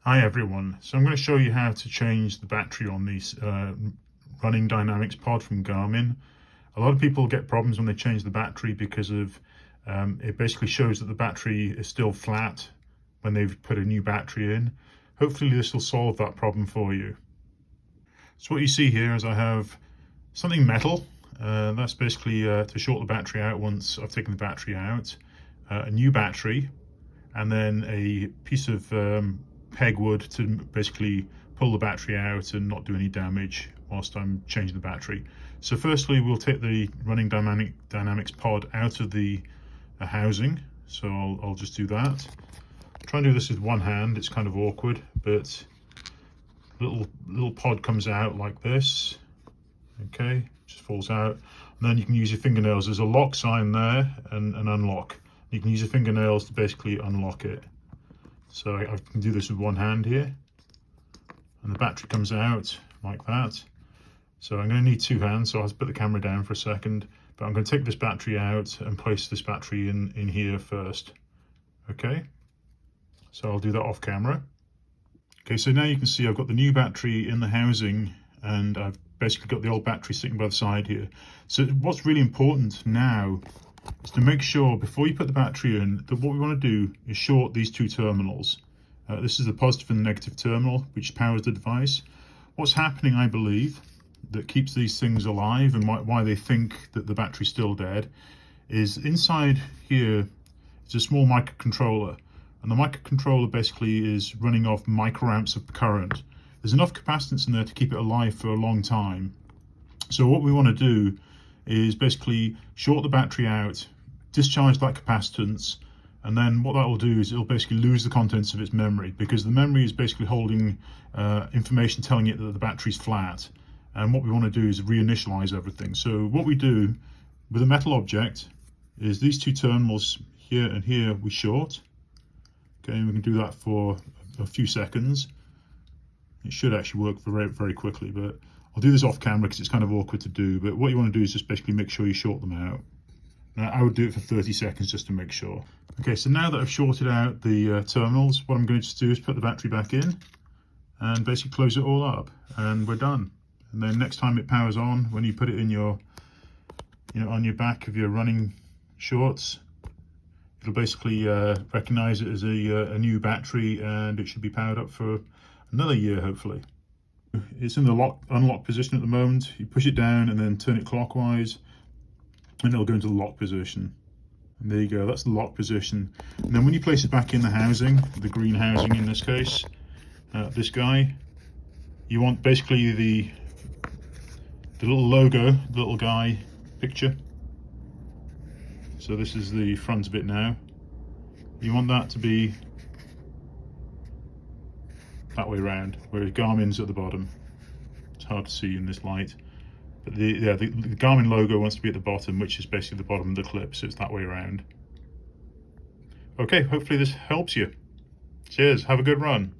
Hi everyone, so I'm going to show you how to change the battery on these running dynamics pod from Garmin. A lot of people get problems when they change the battery because of it basically shows that the battery is still flat when they've put a new battery in. Hopefully this will solve that problem for you. So what you see here is I have something metal, that's basically to short the battery out once I've taken the battery out, a new battery, and then a piece of peg wood to basically pull the battery out and not do any damage whilst I'm changing the battery. So firstly we'll take the running dynamics pod out of the housing, so I'll just do that. Try and do this with one hand, it's kind of awkward, but little pod comes out like this. Okay, just falls out, and then you can use your fingernails. There's a lock sign there and an unlock. You can use your fingernails to basically unlock it. So I can do this with one hand here, and the battery comes out like that. So I'm going to need two hands, so I'll have to put the camera down for a second, but I'm going to take this battery out and place this battery in here first. Okay, so I'll do that off camera. Okay, so now you can see I've got the new battery in the housing, and I've basically got the old battery sitting by the side here. So what's really important now is to make sure before you put the battery in that what we want to do is short these two terminals. This is the positive and the negative terminal which powers the device. What's happening, I believe, that keeps these things alive and why they think that the battery's still dead is inside here is a small microcontroller, and the microcontroller basically is running off microamps of current. There's enough capacitance in there to keep it alive for a long time. So what we want to do is basically short the battery out, discharge that capacitance, and then what that will do is it'll basically lose the contents of its memory, because the memory is basically holding information telling it that the battery's flat. And what we want to do is reinitialize everything. So what we do with a metal object is these two terminals here and here we short. Okay, and we can do that for a few seconds. It should actually work very, very quickly, but I'll do this off camera because it's kind of awkward to do. But what you want to do is just basically make sure you short them out. Now, I would do it for 30 seconds just to make sure. Okay, so now that I've shorted out the terminals, what I'm going to do is put the battery back in and basically close it all up, and we're done. And then next time it powers on, when you put it in your, on your back of your running shorts, it'll basically recognize it as a new battery, and it should be powered up for another year, hopefully. It's in the unlock position at the moment. You push it down and then turn it clockwise, and it'll go into the lock position. And there you go, that's the lock position. And then when you place it back in the housing, the green housing in this case, this guy, you want basically the little logo, the little guy picture. So this is the front of it now. You want that to be that way around, whereas Garmin's at the bottom. It's hard to see in this light, but the Garmin logo wants to be at the bottom, which is basically the bottom of the clip, so it's that way around. Okay, hopefully this helps you. Cheers, have a good run.